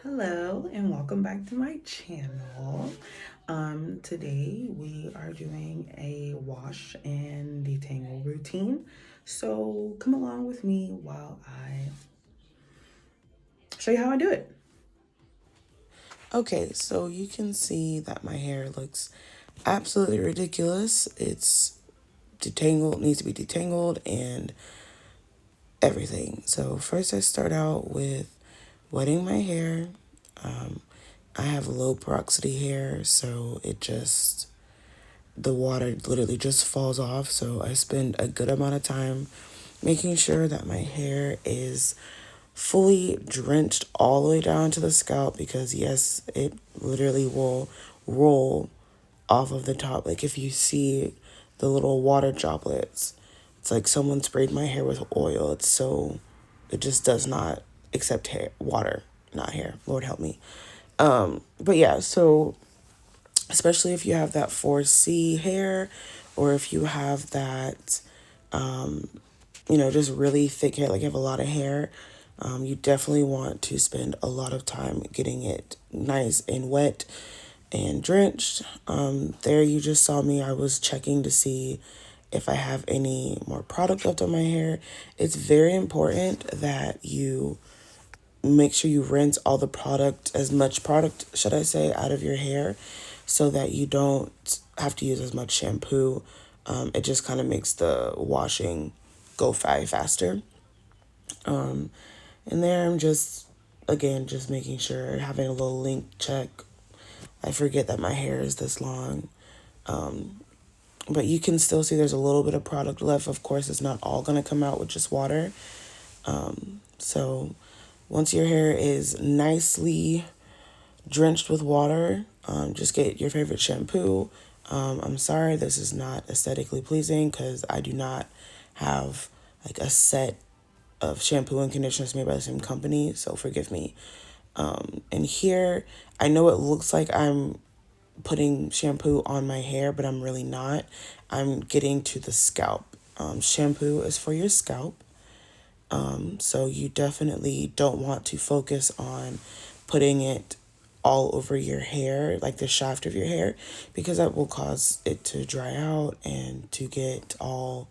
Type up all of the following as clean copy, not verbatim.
Hello and welcome back to my channel. Today we are doing a wash and detangle routine. So come along with me while I show you how I do it. Okay, so you can see that my hair looks absolutely ridiculous. It's detangled, needs to be detangled and everything. So first I start out with wetting my hair. Um, I have low porosity hair, so the water literally just falls off. So I spend a good amount of time making sure that my hair is fully drenched all the way down to the scalp because, yes, it literally will roll off of the top. Like if you see the little water droplets, it's like someone sprayed my hair with oil. It just does not accept water, not hair. Lord help me. But yeah, so especially if you have that 4C hair or if you have that, just really thick hair, like you have a lot of hair, you definitely want to spend a lot of time getting it nice and wet and drenched. There you just saw me. I was checking to see if I have any more product left on my hair. It's very important that you make sure you rinse all the product, as much product, should I say, out of your hair so that you don't have to use as much shampoo. It just kind of makes the washing go faster. And there I'm just, again, just making sure, having a little link check. I forget that my hair is this long. But you can still see there's a little bit of product left. Of course, it's not all going to come out with just water. So once your hair is nicely drenched with water, just get your favorite shampoo. I'm sorry, this is not aesthetically pleasing because I do not have like a set of shampoo and conditioners made by the same company, so forgive me. And here, I know it looks like I'm putting shampoo on my hair, but I'm really not. I'm getting to the scalp. Shampoo is for your scalp. So you definitely don't want to focus on putting it all over your hair, like the shaft of your hair, because that will cause it to dry out and to get all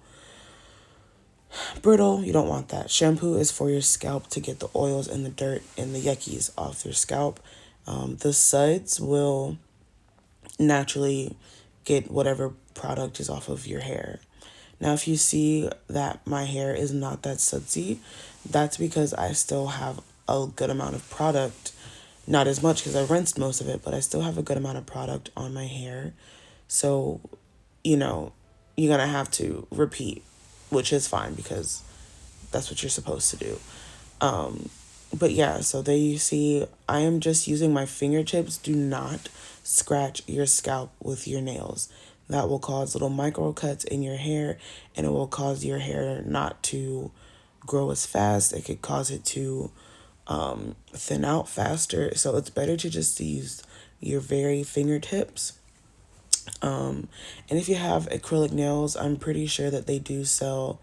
brittle. You don't want that. Shampoo is for your scalp to get the oils and the dirt and the yuckies off your scalp. The suds will naturally get whatever product is off of your hair. Now, if you see that my hair is not that sudsy, that's because I still have a good amount of product. Not as much because I rinsed most of it, but I still have a good amount of product on my hair. So, you know, you're going to have to repeat, which is fine because that's what you're supposed to do. But yeah, so there you see, I am just using my fingertips. Do not scratch your scalp with your nails. That will cause little micro cuts in your hair and it will cause your hair not to grow as fast. It could cause it to thin out faster. So it's better to just use your very fingertips. And if you have acrylic nails, I'm pretty sure that they do sell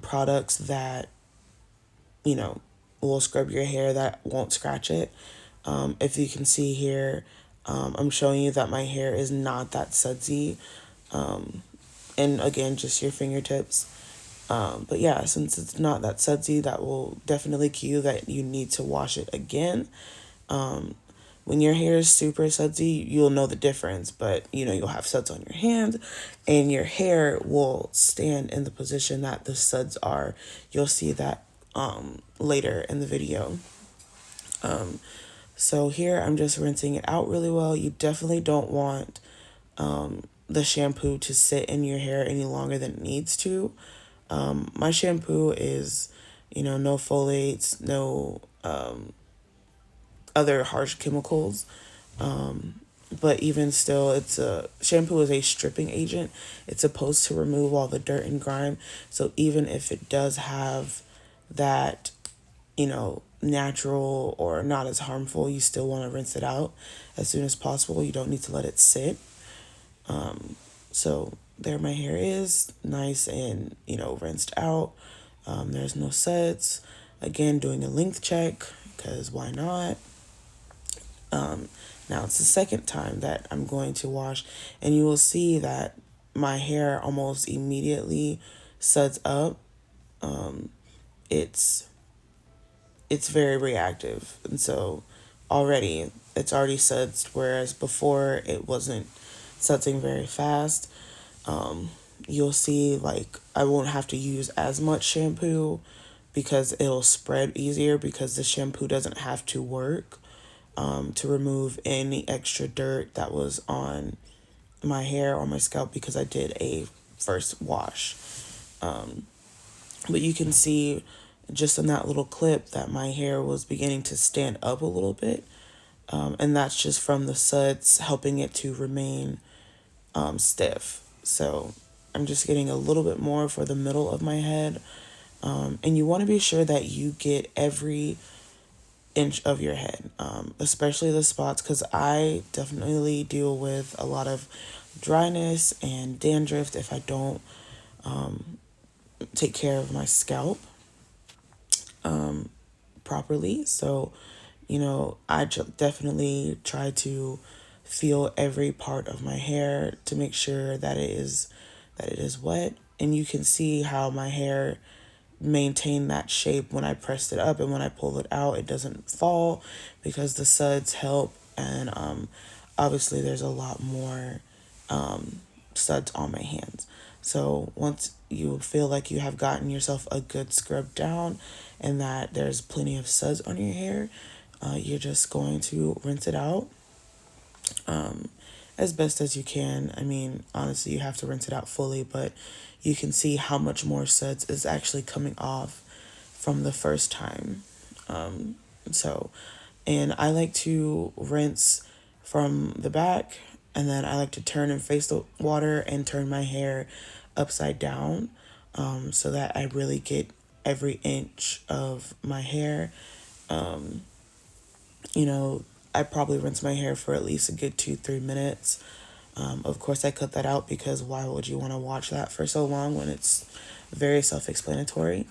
products that you know, will scrub your hair that won't scratch it. If you can see here, I'm showing you that my hair is not that sudsy. And again, just your fingertips. But yeah, since it's not that sudsy, that will definitely cue that you need to wash it again. When your hair is super sudsy, you'll know the difference, but you'll have suds on your hands and your hair will stand in the position that the suds are. You'll see that later in the video. So here I'm just rinsing it out really well. You definitely don't want the shampoo to sit in your hair any longer than it needs to. My shampoo is, no folates, no other harsh chemicals. But even still, shampoo is a stripping agent. It's supposed to remove all the dirt and grime. So even if it does have that, natural or not as harmful, you still want to rinse it out as soon as possible. You don't need to let it sit. So there my hair is nice and, rinsed out. There's no suds. Again, doing a length check because why not? Now it's the second time that I'm going to wash, and you will see that my hair almost immediately suds up. It's it's very reactive, and so already it's already suds, whereas before it wasn't sudsing very fast. You'll see like I won't have to use as much shampoo because it'll spread easier because the shampoo doesn't have to work to remove any extra dirt that was on my hair or my scalp because I did a first wash. But you can see just in that little clip that my hair was beginning to stand up a little bit. And that's just from the suds helping it to remain stiff. So I'm just getting a little bit more for the middle of my head. And you want to be sure that you get every inch of your head, especially the spots, because I definitely deal with a lot of dryness and dandruff if I don't take care of my scalp properly. So, I definitely try to feel every part of my hair to make sure that it is wet, and you can see how my hair maintain that shape when I pressed it up, and when I pull it out it doesn't fall because the suds help. And obviously there's a lot more suds on my hands. So once you feel like you have gotten yourself a good scrub down and that there's plenty of suds on your hair, you're just going to rinse it out as best as you can. I mean, honestly, you have to rinse it out fully, but you can see how much more suds is actually coming off from the first time. So, and I like to rinse from the back, and then I like to turn and face the water and turn my hair upside down, so that I really get every inch of my hair. You know, I probably rinse my hair for at least a good 2-3 minutes. Of course, I cut that out because why would you want to watch that for so long when it's very self explanatory?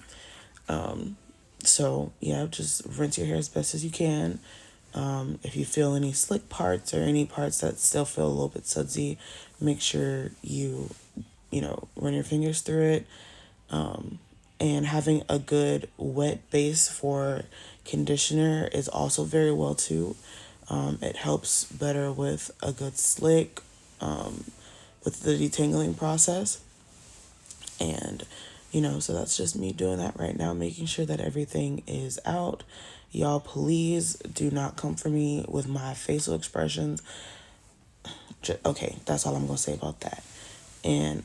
So, yeah, just rinse your hair as best as you can. If you feel any slick parts or any parts that still feel a little bit sudsy, make sure you run your fingers through it. And having a good wet base for conditioner is also very well too. It helps better with a good slick with the detangling process. And, so that's just me doing that right now, making sure that everything is out. Y'all, please do not come for me with my facial expressions. Okay, that's all I'm going to say about that. And,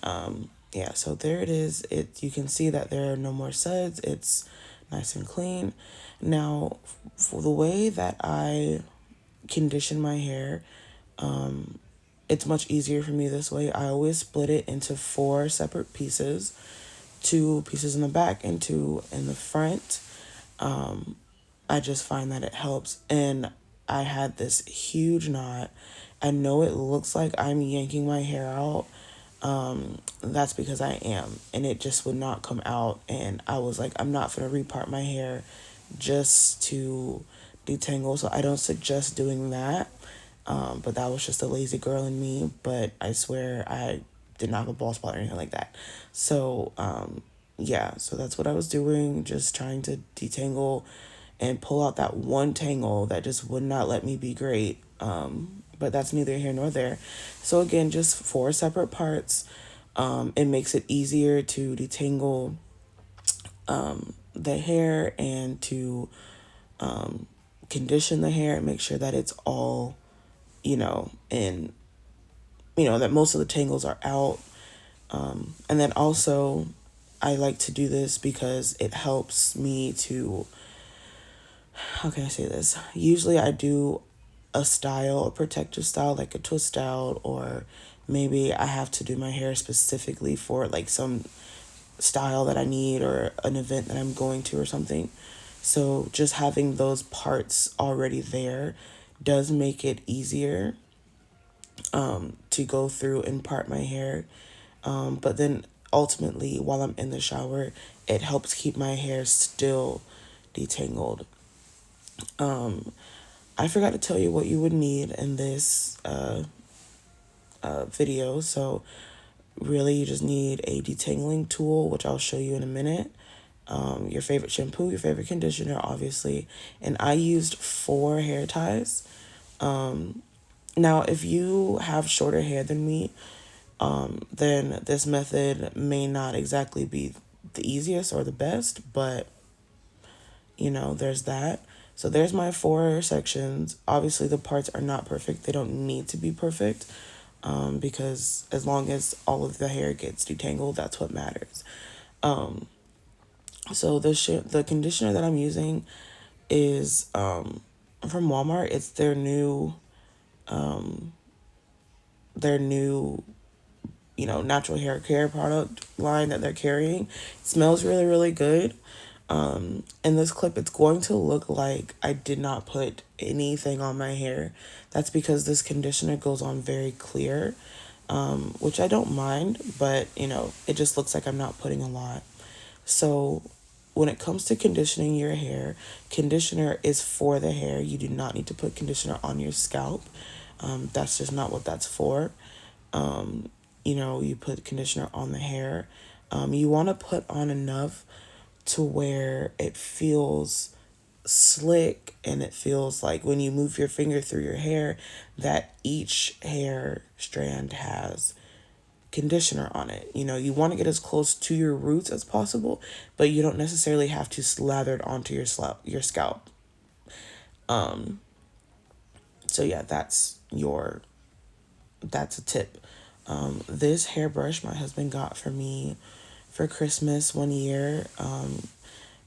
yeah, so there it is. You can see that there are no more suds. It's nice and clean. Now, for the way that I condition my hair, it's much easier for me this way. I always split it into 4 separate pieces, 2 pieces in the back and 2 in the front. I just find that it helps. And I had this huge knot. I know it looks like I'm yanking my hair out. That's because I am. And it just would not come out. And I was like, I'm not going to repart my hair just to detangle. So I don't suggest doing that. But that was just a lazy girl in me. But I swear I did not have a bald spot or anything like that. So, yeah, so that's what I was doing, just trying to detangle and pull out that one tangle that just would not let me be great. But that's neither here nor there. So again, just 4 separate parts. It makes it easier to detangle the hair and to condition the hair and make sure that it's all, and that most of the tangles are out. And then also, I like to do this because it helps me to, how can I say this? Usually I do a protective style, like a twist out, or maybe I have to do my hair specifically for like some style that I need or an event that I'm going to or something. So just having those parts already there does make it easier to go through and part my hair. But then ultimately, while I'm in the shower, it helps keep my hair still detangled. I forgot to tell you what you would need in this video. So really, you just need a detangling tool, which I'll show you in a minute. Your favorite shampoo, your favorite conditioner, obviously. And I used 4 hair ties. Now, if you have shorter hair than me, then this method may not exactly be the easiest or the best, but there's that. So there's my 4 sections. Obviously, the parts are not perfect. They don't need to be perfect, because as long as all of the hair gets detangled, that's what matters. So the conditioner that I'm using is from Walmart. It's their new natural hair care product line that they're carrying. It smells really, really good. In this clip, it's going to look like I did not put anything on my hair. That's because this conditioner goes on very clear, which I don't mind, but it just looks like I'm not putting a lot. So when it comes to conditioning your hair, conditioner is for the hair. You do not need to put conditioner on your scalp. That's just not what that's for. You put conditioner on the hair. You want to put on enough to where it feels slick, and it feels like when you move your finger through your hair that each hair strand has conditioner on it. You want to get as close to your roots as possible, but you don't necessarily have to slather it onto your scalp. So yeah, that's a tip. This hairbrush my husband got for me for Christmas one year.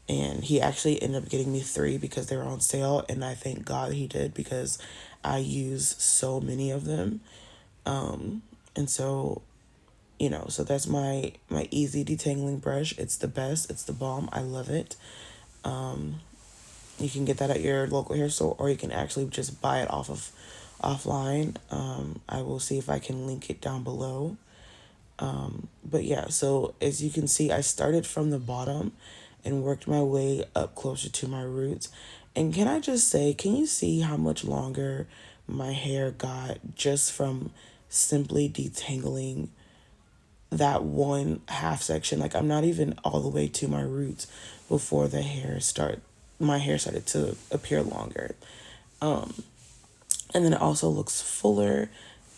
And he actually ended up getting me 3 because they were on sale, and I thank God he did, because I use so many of them. And so so that's my easy detangling brush. It's the best. It's the bomb. I love it. You can get that at your local hair store, or you can actually just buy it offline. I will see if I can link it down below. But yeah, so as you can see, I started from the bottom and worked my way up closer to my roots. And can I just say, can you see how much longer my hair got just from simply detangling that one half section? Like, I'm not even all the way to my roots before my hair started to appear longer. And then it also looks fuller.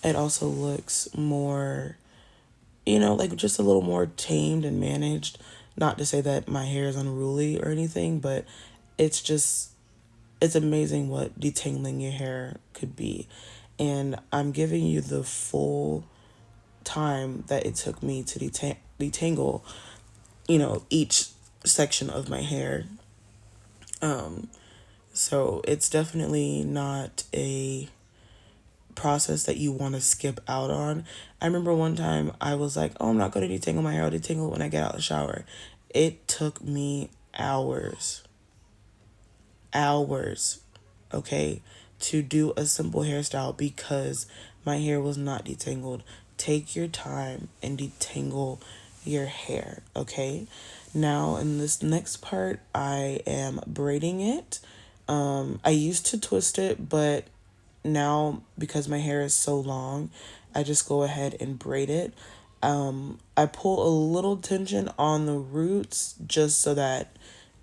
It also looks more, like just a little more tamed and managed. Not to say that my hair is unruly or anything, but it's amazing what detangling your hair could be. And I'm giving you the full time that it took me to detangle, each section of my hair. So it's definitely not a process that you want to skip out on. I remember one time I was like, oh, I'm not going to detangle my hair. I'll detangle it when I get out of the shower. It took me hours, okay, to do a simple hairstyle because my hair was not detangled. Take your time and detangle your hair, okay? Now, in this next part, I am braiding it. I used to twist it, but now because my hair is so long, I just go ahead and braid it. I pull a little tension on the roots just so that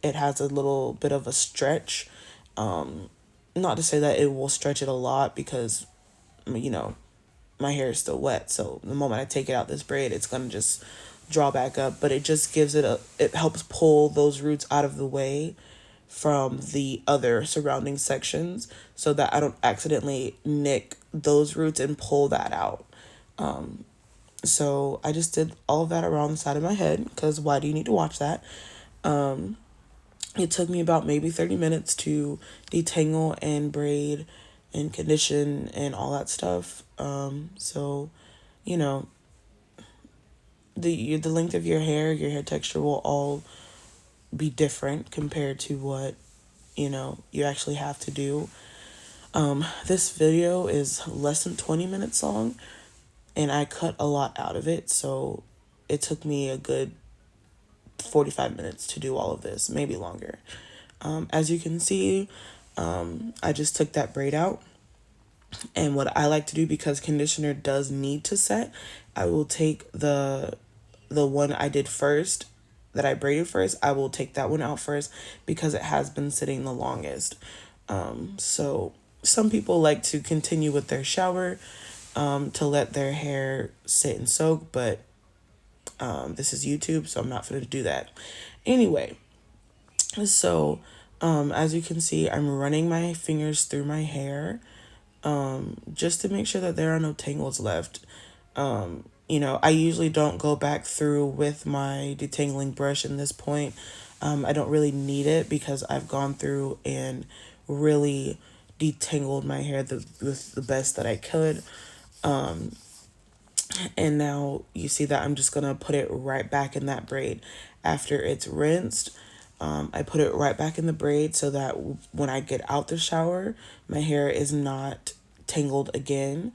it has a little bit of a stretch. Not to say that it will stretch it a lot, because you know my hair is still wet, so the moment I take it out this braid, it's gonna just draw back up. But it just it helps pull those roots out of the way from the other surrounding sections, so that I don't accidentally nick those roots and pull that out. So I just did all of that around the side of my head, because why do you need to watch that? It took me about maybe 30 minutes to detangle and braid and condition and all that stuff. So, you know, the length of your hair texture will all be different compared to what, you actually have to do. This video is less than 20 minutes long, and I cut a lot out of it, so it took me a good 45 minutes to do all of this, maybe longer. As you can see, I just took that braid out. And what I like to do, because conditioner does need to set, I will take the one I did first, that I braided first, I will take that one out first because it has been sitting the longest. So some people like to continue with their shower to let their hair sit and soak, but this is YouTube, so I'm not going to do that. Anyway, so as you can see, I'm running my fingers through my hair just to make sure that there are no tangles left. I usually don't go back through with my detangling brush in this point. I don't really need it because I've gone through and really detangled my hair with the best that I could. And now you see that I'm just gonna put it right back in that braid after it's rinsed. I put it right back in the braid so that when I get out the shower, my hair is not tangled again,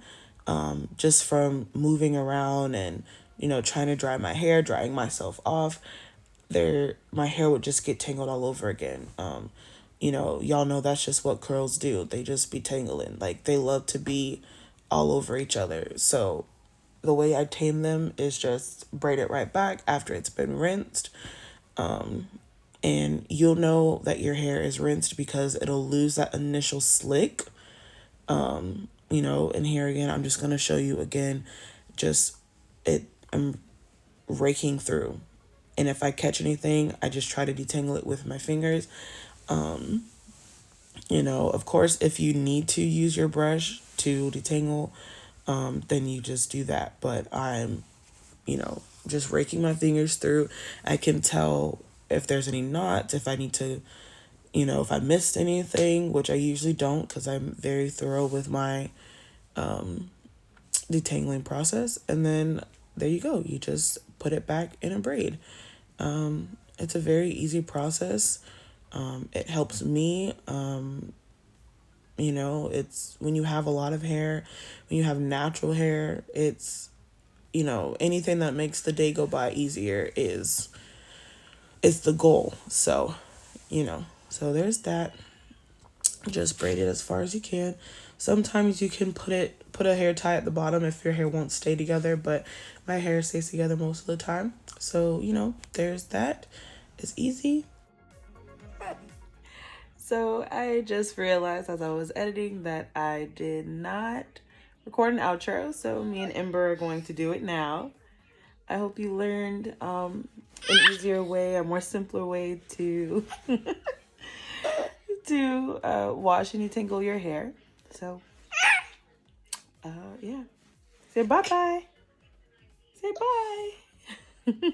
just from moving around and trying to dry my hair, drying myself off. My hair would just get tangled all over again. Y'all know that's just what curls do. They just be tangling. Like, they love to be all over each other. So the way I tame them is just braid it right back after it's been rinsed. And you'll know that your hair is rinsed because it'll lose that initial slick. And here again, I'm just going to show you again, just I'm raking through. And if I catch anything, I just try to detangle it with my fingers. Of course, if you need to use your brush to detangle, then you just do that. But I'm, just raking my fingers through. I can tell if there's any knots, if I need to, if I missed anything, which I usually don't because I'm very thorough with my detangling process. And then there you go. You just put it back in a braid. It's a very easy process. It helps me. It's when you have a lot of hair, when you have natural hair, it's, anything that makes the day go by easier is the goal. So, so there's that. Just braid it as far as you can. Sometimes you can put a hair tie at the bottom if your hair won't stay together, but my hair stays together most of the time. So, there's that. It's easy. So I just realized as I was editing that I did not record an outro. So me and Ember are going to do it now. I hope you learned an easier way, a more simpler way to wash and detangle your hair. So yeah. Say bye-bye. Say bye.